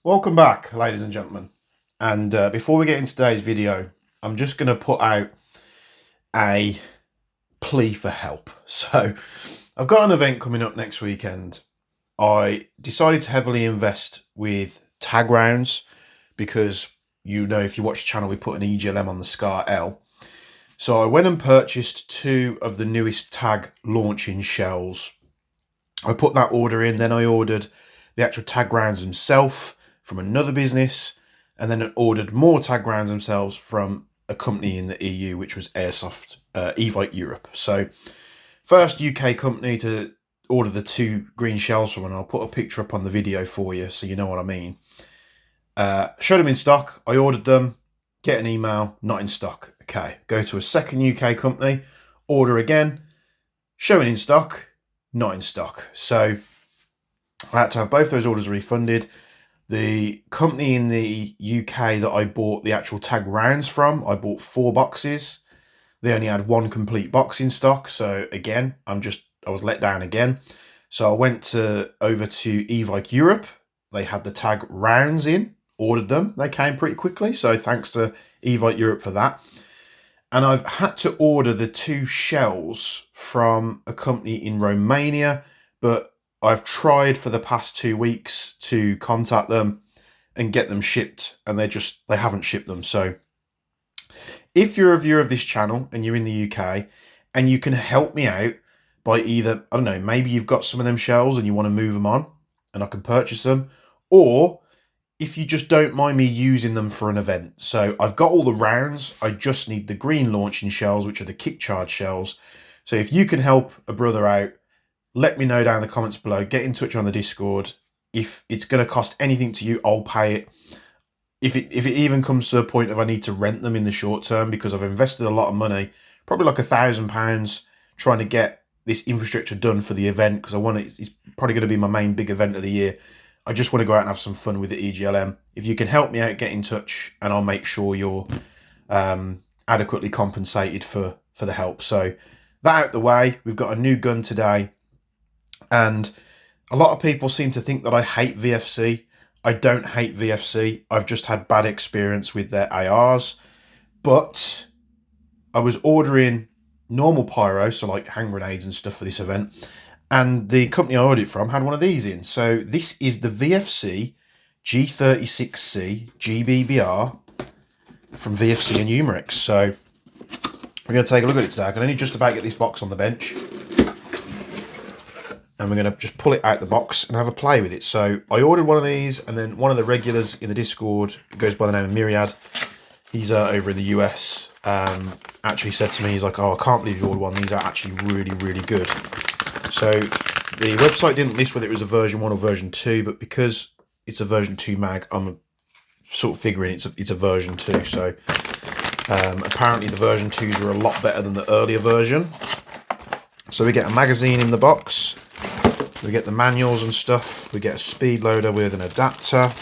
Welcome back, ladies and gentlemen. And before we get into today's video, I'm just going to put out a plea for help. So I've got an event coming up next weekend. I decided to heavily invest with tag rounds because, you know, if you watch the channel, we put an EGLM on the Scar L. So I went and purchased 2 of the newest tag launching shells. I put that order in, then I ordered the actual tag rounds themselves from another business, and then ordered more tag rounds themselves from a company in the EU, which was Airsoft Evite Europe. So first UK company to order the 2 green shells from, and I'll put a picture up on the video for you so you know what I mean. Showed them in stock. I ordered them, get an email, not in stock. Okay, go to a second UK company, order again, showing in stock, not in stock. So I had to have both those orders refunded. The company in the UK that I bought the actual tag rounds from, I bought 4 boxes. They only had 1 complete box in stock. So again, I was let down again. So I went over to Evite Europe. They had the tag rounds in, ordered them. They came pretty quickly. So thanks to Evite Europe for that. And I've had to order the 2 shells from a company in Romania, but I've tried for the past 2 weeks to contact them and get them shipped, and they haven't shipped them. So if you're a viewer of this channel and you're in the UK and you can help me out by either, I don't know, maybe you've got some of them shells and you want to move them on and I can purchase them, or if you just don't mind me using them for an event. So I've got all the rounds. I just need the green launching shells, which are the kick charge shells. So if you can help a brother out, let me know down in the comments below. Get in touch on the Discord. If it's going to cost anything to you, I'll pay it. If it even comes to a point of I need to rent them in the short term, because I've invested a lot of money, probably like £1,000, trying to get this infrastructure done for the event, because I want it. It's probably going to be my main big event of the year. I just want to go out and have some fun with the EGLM. If you can help me out, get in touch, and I'll make sure you're adequately compensated for the help. So that out the way, we've got a new gun today, and a lot of people seem to think that I hate VFC. I don't hate VFC. I've just had bad experience with their ARs, but I was ordering normal pyro, so like hand grenades and stuff for this event, and the company I ordered it from had one of these in. So this is the VFC G36C GBBR from VFC and Umarex. So we're going to take a look at it today. I can only just about get this box on the bench, and we're going to just pull it out the box and have a play with it. So I ordered one of these, and then one of the regulars in the Discord, goes by the name of Myriad, he's over in the US, actually said to me, he's like, oh, I can't believe you ordered one. These are actually really, really good. So the website didn't list whether it was a version 1 or version 2, but because it's a version 2 mag, I'm sort of figuring it's a version 2. So apparently the version 2s are a lot better than the earlier version. So we get a magazine in the box, we get the manuals and stuff, we get a speed loader with an adapter,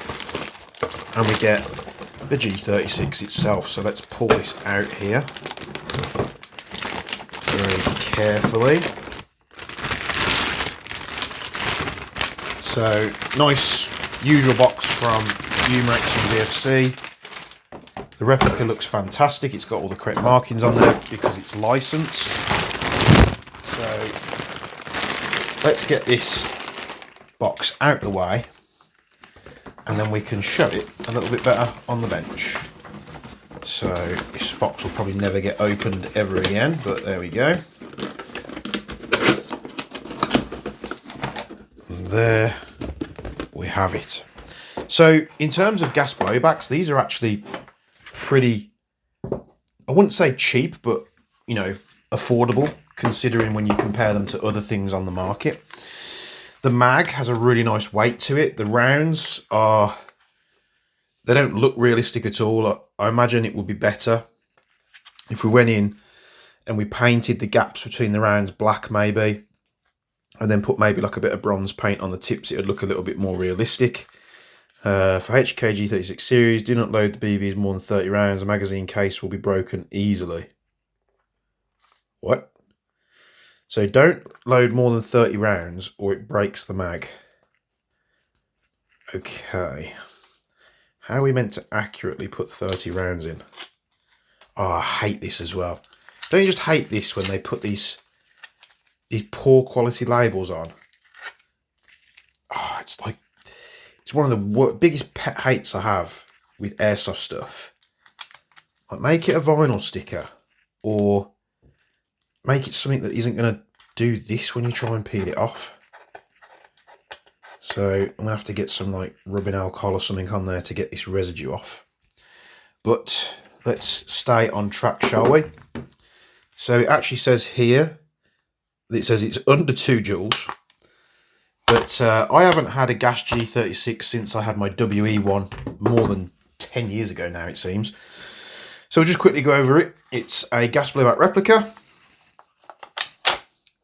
and we get the G36 itself. So let's pull this out here very carefully. So nice usual box from Umarex and VFC. The replica looks fantastic. It's got all the correct markings on there because it's licensed. So let's get this box out the way, and then we can show it a little bit better on the bench. So this box will probably never get opened ever again, but there we go. And there we have it. So in terms of gas blowbacks, these are actually pretty, I wouldn't say cheap, but, you know, affordable, considering when you compare them to other things on the market. The mag has a really nice weight to it. The rounds they don't look realistic at all. I imagine it would be better if we went in and we painted the gaps between the rounds black maybe, and then put maybe like a bit of bronze paint on the tips. It would look a little bit more realistic. For HK G36 series, do not load the BBs more than 30 rounds. The magazine case will be broken easily. What? So don't load more than 30 rounds or it breaks the mag. Okay. How are we meant to accurately put 30 rounds in? Oh, I hate this as well. Don't you just hate this when they put these poor quality labels on? Oh, it's like, it's one of the biggest pet hates I have with airsoft stuff. Like, make it a vinyl sticker, or make it something that isn't going to do this when you try and peel it off. So I'm going to have to get some like rubbing alcohol or something on there to get this residue off. But let's stay on track, shall we? So it actually says here, it says it's under 2 joules. But I haven't had a gas G36 since I had my WE one more than 10 years ago now, it seems. So we'll just quickly go over it. It's a gas blowback replica.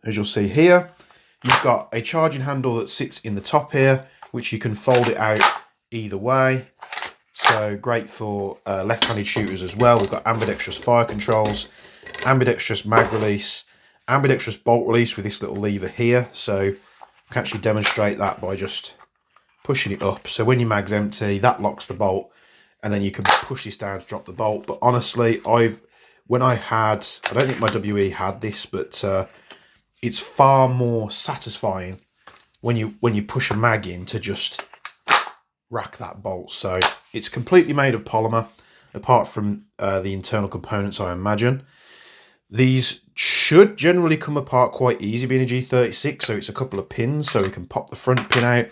As you'll see here, you've got a charging handle that sits in the top here, which you can fold it out either way. So great for left-handed shooters as well. We've got ambidextrous fire controls, ambidextrous mag release, ambidextrous bolt release with this little lever here. So you can actually demonstrate that by just pushing it up. So when your mag's empty, that locks the bolt, and then you can push this down to drop the bolt. But honestly, I don't think my WE had this, but it's far more satisfying when you push a mag in to just rack that bolt. So it's completely made of polymer, apart from the internal components, I imagine. These should generally come apart quite easy being a G36, so it's a couple of pins, so we can pop the front pin out.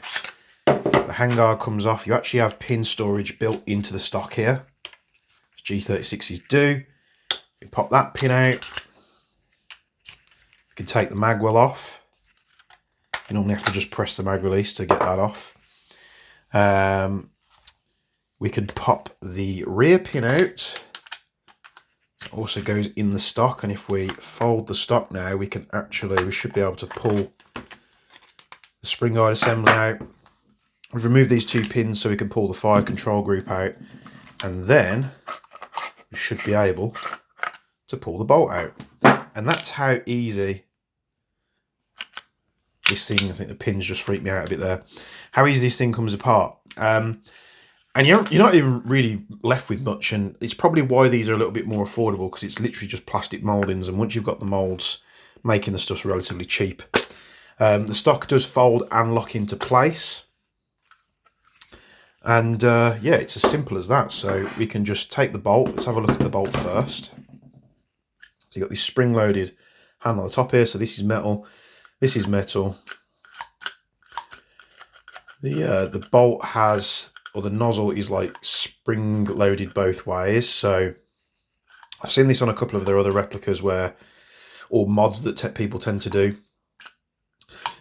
The handguard comes off. You actually have pin storage built into the stock here, as G36s do. You pop that pin out. You can take the magwell off. You normally have to just press the mag release to get that off. We could pop the rear pin out. It also goes in the stock, and if we fold the stock now, we should be able to pull the spring guide assembly out. We've removed these 2 pins so we can pull the fire control group out, and then we should be able to pull the bolt out. And that's how easy this thing, I think the pins just freaked me out a bit there, how easy this thing comes apart. And you're not even really left with much, and it's probably why these are a little bit more affordable, because it's literally just plastic mouldings, and once you've got the moulds, making the stuff's relatively cheap. The stock does fold and lock into place. And yeah, it's as simple as that. So we can just take the bolt. Let's have a look at the bolt first. So you've got this spring-loaded handle on the top here. So this is metal. This is metal. The bolt has, or the nozzle is like spring-loaded both ways. So I've seen this on a couple of their other replicas or mods that people tend to do.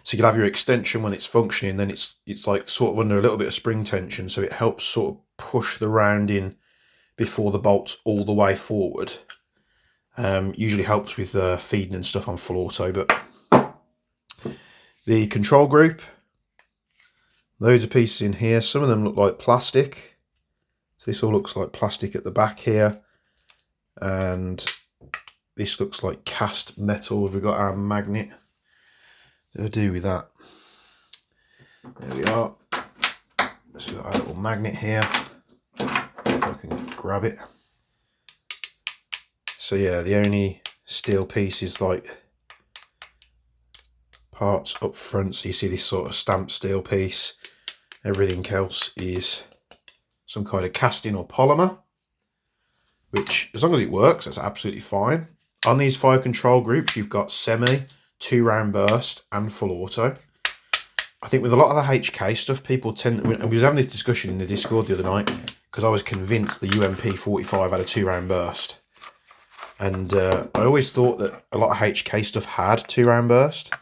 So you can have your extension when it's functioning, then it's like sort of under a little bit of spring tension, so it helps sort of push the round in before the bolt's all the way forward. Usually helps with feeding and stuff on full auto. But the control group, loads of pieces in here. Some of them look like plastic. So this all looks like plastic at the back here, and this looks like cast metal. We've got our magnet. What do I do with that? There we are. So we've got our little magnet here. If I can grab it. So yeah, the only steel piece is like parts up front. So you see this sort of stamped steel piece. Everything else is some kind of casting or polymer, which as long as it works, that's absolutely fine. On these fire control groups, you've got semi, 2-round burst, and full auto. I think with a lot of the HK stuff, people tend, and we was having this discussion in the Discord the other night, because I was convinced the UMP 45 had a 2-round burst. And I always thought that a lot of HK stuff had 2-round burst.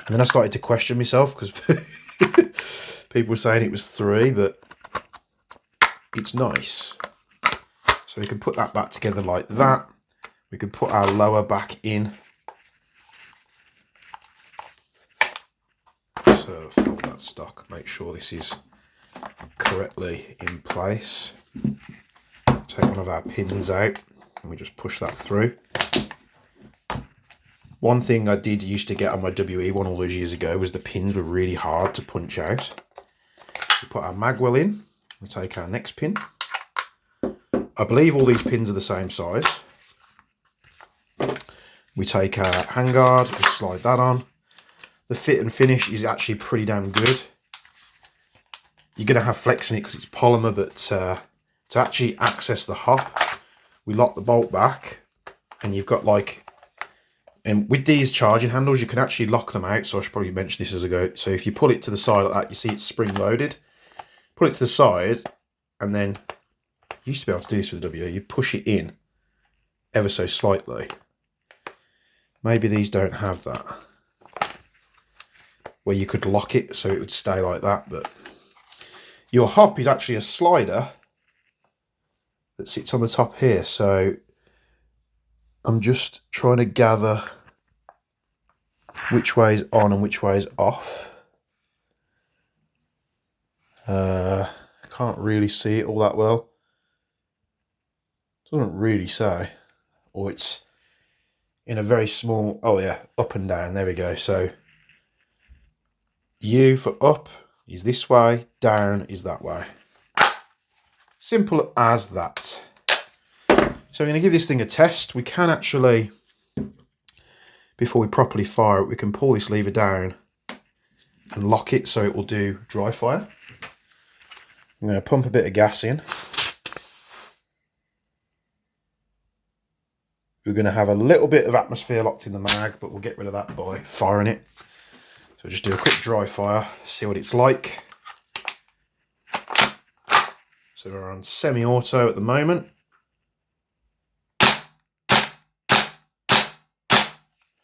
And then I started to question myself, because people were saying it was 3, but it's nice. So we can put that back together like that. We can put our lower back in. So fold that stock, make sure this is correctly in place. Take one of our pins out and we just push that through. One thing I did used to get on my WE one all those years ago was the pins were really hard to punch out. We put our magwell in. We take our next pin. I believe all these pins are the same size. We take our handguard, we slide that on. The fit and finish is actually pretty damn good. You're going to have flex in it because it's polymer, but to actually access the hop, we lock the bolt back, and you've got like, and with these charging handles, you can actually lock them out. So I should probably mention this as I go. So if you pull it to the side like that, you see it's spring loaded. Pull it to the side, and then you used to be able to do this with the W. You push it in ever so slightly. Maybe these don't have that, where you could lock it so it would stay like that. But your hop is actually a slider that sits on the top here. So I'm just trying to gather which way is on and which way is off. I can't really see it all that well. Doesn't really say. Or it's in a very small, oh yeah, up and down, there we go. So U for up is this way, down is that way. Simple as that. So I'm going to give this thing a test. We can actually, before we properly fire it, we can pull this lever down and lock it so it will do dry fire. I'm going to pump a bit of gas in. We're going to have a little bit of atmosphere locked in the mag, but we'll get rid of that by firing it. So just do a quick dry fire, see what it's like. So we're on semi-auto at the moment.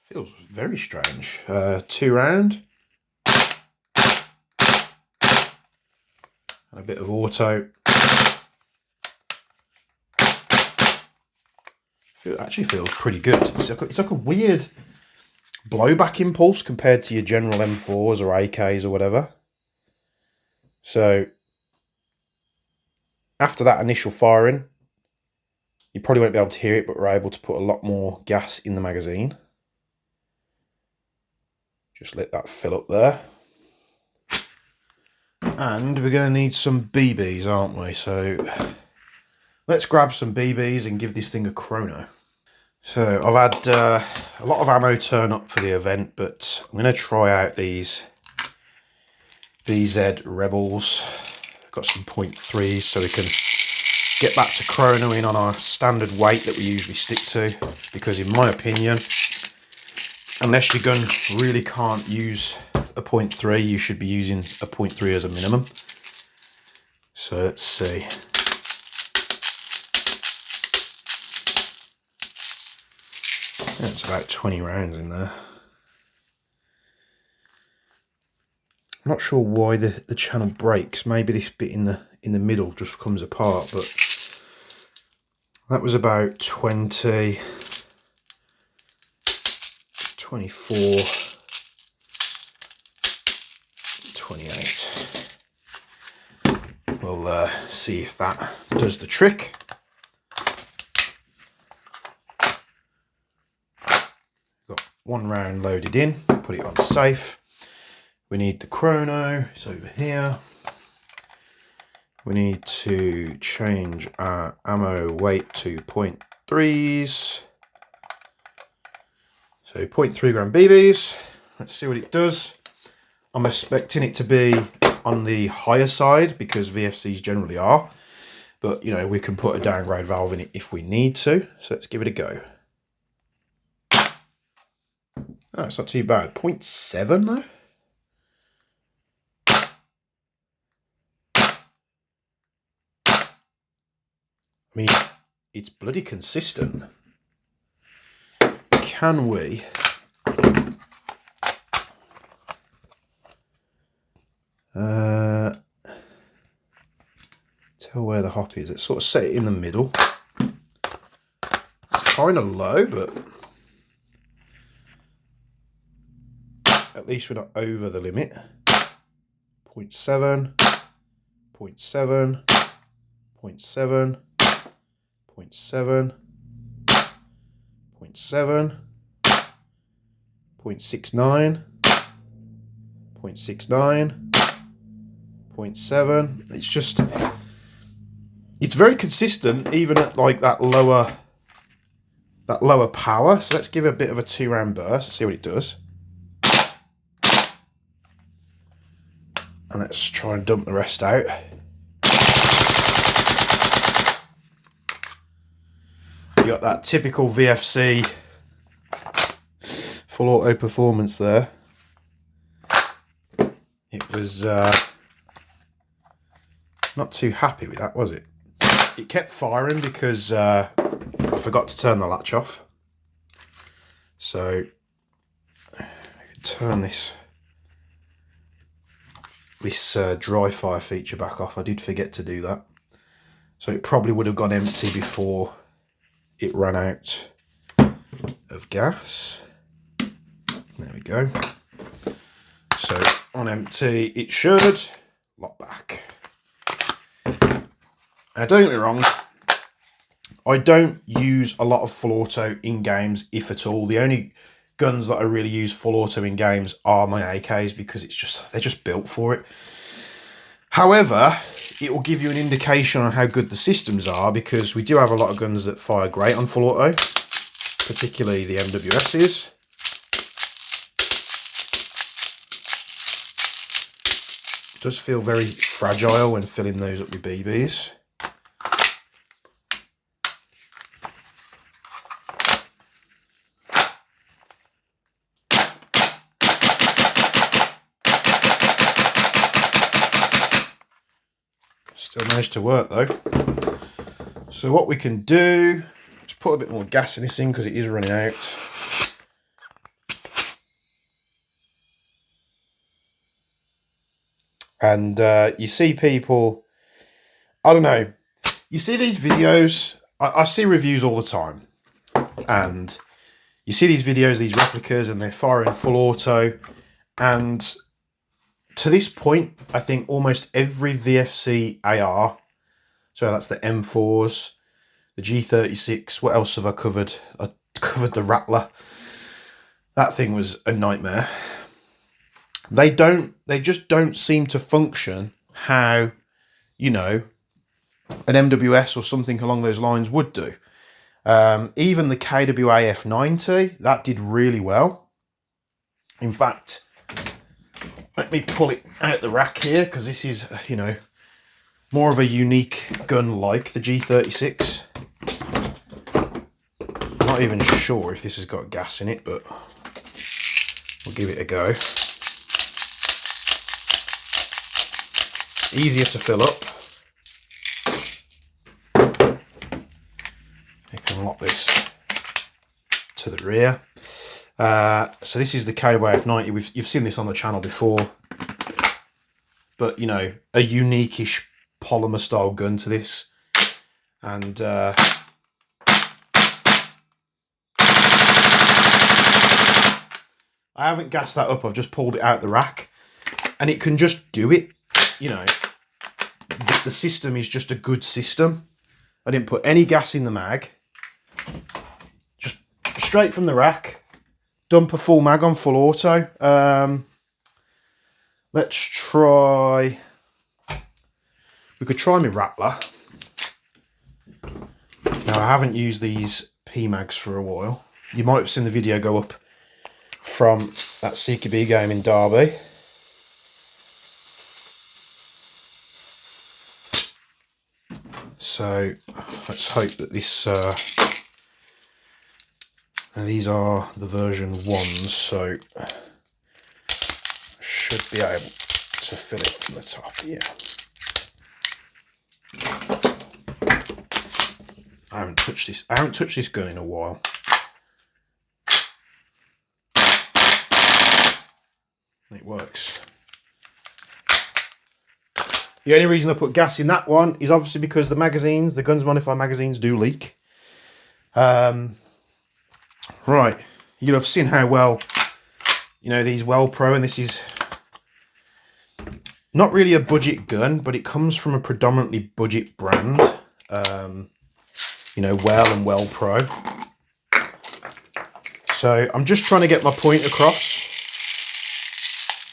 Feels very strange. 2 round. And a bit of auto. Actually feels pretty good. It's like a weird blowback impulse compared to your general M4s or AKs or whatever. So after that initial firing, you probably won't be able to hear it, but we're able to put a lot more gas in the magazine. Just let that fill up there. And we're going to need some BBs, aren't we? So let's grab some BBs and give this thing a chrono. So I've had a lot of ammo turn up for the event, but I'm going to try out these BZ Rebels. Got some 0.3s so we can get back to chronoing on our standard weight that we usually stick to, because in my opinion, unless your gun really can't use a 0.3, you should be using a 0.3 as a minimum. So let's see. That's about 20 rounds in there. I'm not sure why the channel breaks. Maybe this bit in the middle just comes apart, but that was about 20, 24, 28. We'll see if that does the trick. Got 1 round loaded in, put it on safe. We need the chrono, it's over here. We need to change our ammo weight to 0.3s. So 0.3 gram BBs. Let's see what it does. I'm expecting it to be on the higher side because VFCs generally are. But, you know, we can put a downgrade valve in it if we need to. So let's give it a go. Oh, it's not too bad. 0.7 though. I mean, it's bloody consistent. Can we tell where the hop is? It's sort of set it in the middle. It's kind of low, but at least we're not over the limit. 0.7, 0.7, 0.7, 0.7, 0.7, 0.69, 0.69, 0.7. It's just, it's very consistent even at like that lower power. So let's give it a bit of a 2-round burst, see what it does. And let's try and dump the rest out. You got that typical VFC full auto performance there. It was not too happy with that, was it? It kept firing because I forgot to turn the latch off. So I could turn this dry fire feature back off. I did forget to do that. So it probably would have gone empty before it ran out of gas. There we go. So on empty, it should lock back. Now don't get me wrong, I don't use a lot of full auto in games, if at all. The only guns that I really use full auto in games are my AKs because they're just built for it. However, it will give you an indication on how good the systems are because we do have a lot of guns that fire great on full auto, particularly the MWSs. It does feel very fragile when filling those up with BBs. Still managed to work though. So what we can do is put a bit more gas in this thing because it is running out. And you see people, I don't know, you see these videos, I see reviews all the time. And you see these videos, these replicas, and they're firing full auto. And to this point, I think almost every VFC AR, so that's the M4s, the G36, what else have I covered? I covered the Rattler. That thing was a nightmare. They just don't seem to function how, you know, an MWS or something along those lines would do. Even the KWA F90, that did really well. In fact, let me pull it out the rack here because this is, you know, more of a unique gun like the G36. I'm not even sure if this has got gas in it, but we'll give it a go. Easier to fill up. You can lock this to the rear. So this is the KWA F90. You've seen this on the channel before, but you know, a unique-ish polymer style gun to this. And I haven't gassed that up, I've just pulled it out the rack and it can just do it. You know, the system is just a good system. I didn't put any gas in the mag, just straight from the rack. Dump a full mag on full auto. Let's try, we could try my Rattler. Now I haven't used these P-mags for a while. You might have seen the video go up from that CQB game in Derby. So let's hope that this, these are the version 1s, so I should be able to fill it from the top here. I haven't touched this gun in a while. It works. The only reason I put gas in that one is obviously because the magazines, the Guns Modified magazines, do leak. Right, you'll have seen how well, you know, these Well Pro, and this is not really a budget gun, but it comes from a predominantly budget brand. You know, Well and Well Pro. So I'm just trying to get my point across,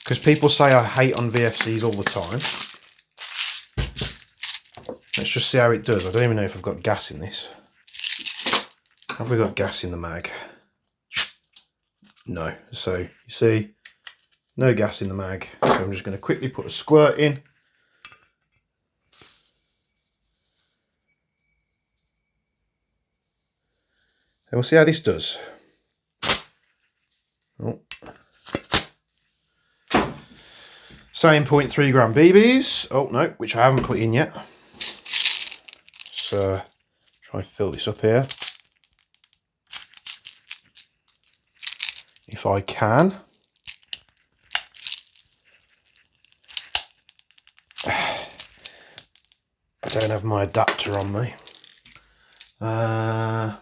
because people say I hate on VFCs all the time. Let's just see how it does. I don't even know if I've got gas in this. Have we got gas in the mag? No. So you see, no gas in the mag. So I'm just going to quickly put a squirt in. And we'll see how this does. Oh. Same 0.3 gram BBs. Oh no, which I haven't put in yet. So try and fill this up here. If I can. I don't have my adapter on me. I'm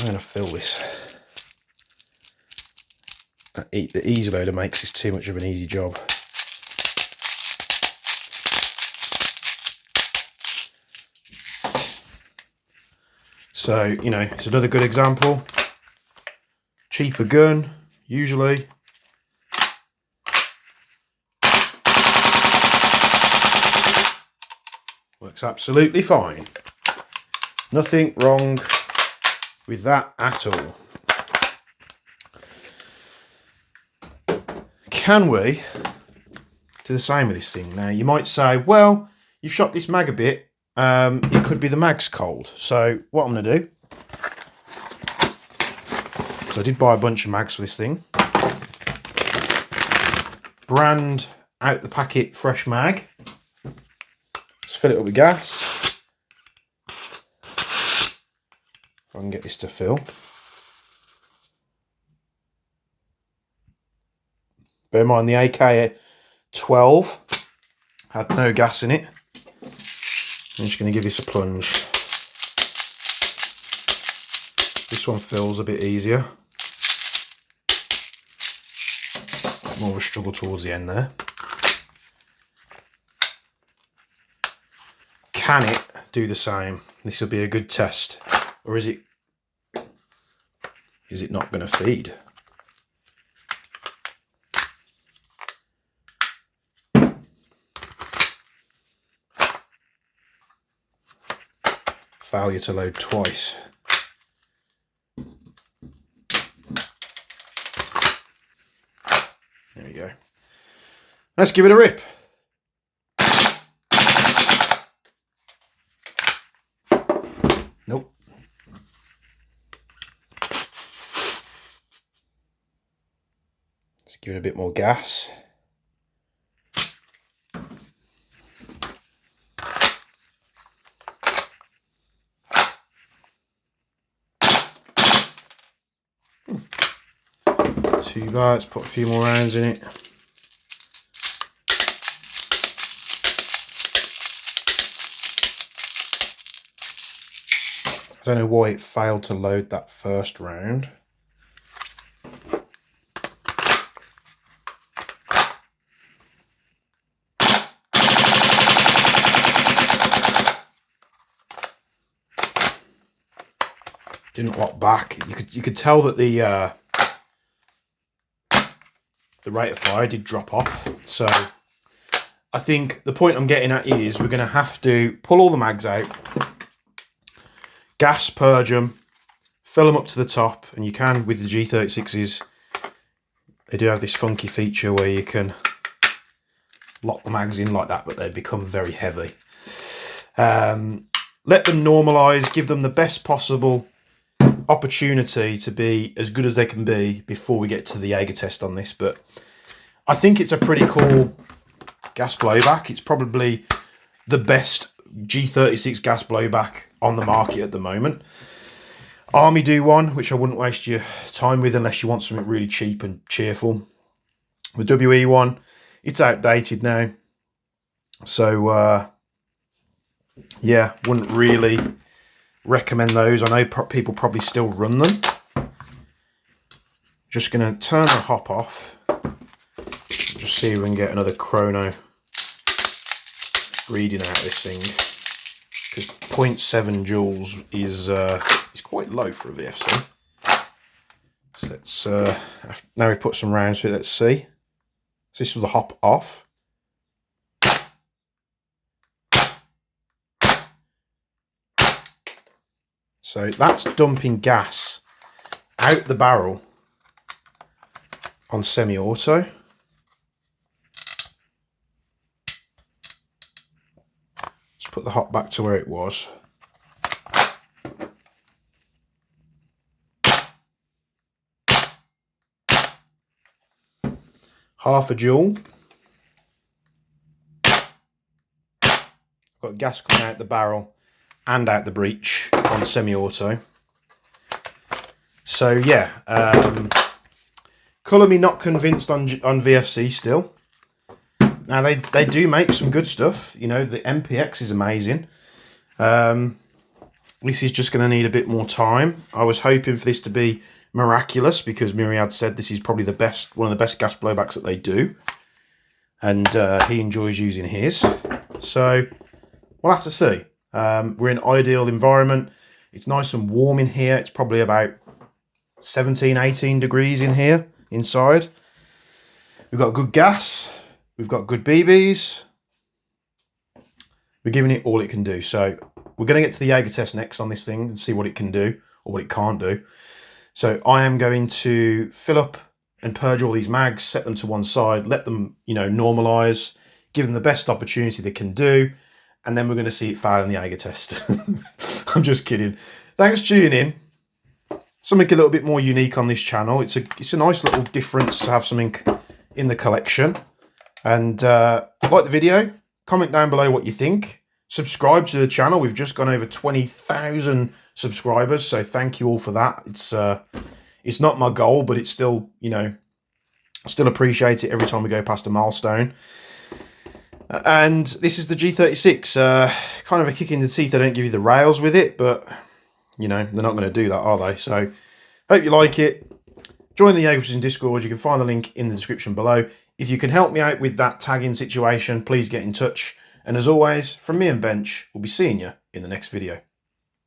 going to fill this. The easy loader makes this too much of an easy job. So, you know, it's another good example. Cheaper gun, usually. Works absolutely fine. Nothing wrong with that at all. Can we do the same with this thing? Now, you might say, well, you've shot this mag a bit. It could be the mag's cold. So what I'm going to do, so I did buy a bunch of mags for this thing. Brand out the packet fresh mag. Let's fill it up with gas. If I can get this to fill. Bear in mind the AK-12 had no gas in it. I'm just going to give this a plunge. This one fills a bit easier. More of a struggle towards the end there. Can it do the same? This will be a good test. Or is it not going to feed? Failure to load twice. There we go. Let's give it a rip. Nope. Let's give it a bit more gas. Too bad, let's put a few more rounds in it. I don't know why it failed to load that first round. Didn't lock back. You could tell that the rate of fire did drop off. So I think the point I'm getting at is we're going to have to pull all the mags out, gas purge them, fill them up to the top, and you can with the G36s. They do have this funky feature where you can lock the mags in like that, but they become very heavy. Let them normalise, give them the best possible opportunity to be as good as they can be before we get to the Jaeger test on this. But I think it's a pretty cool gas blowback. It's probably the best G36 gas blowback on the market at the moment. Army do one, which I wouldn't waste your time with unless you want something really cheap and cheerful. The WE one, it's outdated now. So yeah, wouldn't really recommend those. I know people probably still run them. Just going to turn the hop off. Just see if we can get another chrono reading out of this thing. Because 0.7 joules is quite low for a VFC. So let's, now we've put some rounds through it, let's see. So this was the hop off. So that's dumping gas out the barrel on semi-auto. Let's put the hop back to where it was. Half a joule. Got gas coming out the barrel and out the breech on semi-auto. So yeah, colour me not convinced on VFC still. Now they do make some good stuff. You know, the MPX is amazing. This is just going to need a bit more time. I was hoping for this to be miraculous because Myriad said this is probably the best, one of the best gas blowbacks that they do, and he enjoys using his. So we'll have to see. We're in an ideal environment. It's nice and warm in here. It's probably about 17, 18 degrees in here inside. We've got good gas. We've got good BBs. We're giving it all it can do. So we're going to get to the Jaeger test next on this thing and see what it can do or what it can't do. So I am going to fill up and purge all these mags, set them to one side, let them, you know, normalize, give them the best opportunity they can do, and then we're going to see it fail in the Jaeger test. I'm just kidding. Thanks for tuning in. Something a little bit more unique on this channel. It's a nice little difference to have something in the collection. And like the video, comment down below what you think. Subscribe to the channel. We've just gone over 20,000 subscribers, so thank you all for that. It's not my goal, but it's still, you know, still appreciate it every time we go past a milestone. And this is the G36. Kind of a kick in the teeth. They don't give you the rails with it, but you know they're not going to do that, are they? So hope you like it. Join the Jaeger Discord. You can find the link in the description below. If you can help me out with that tagging situation, please get in touch. And as always, from me and Bench, we'll be seeing you in the next video.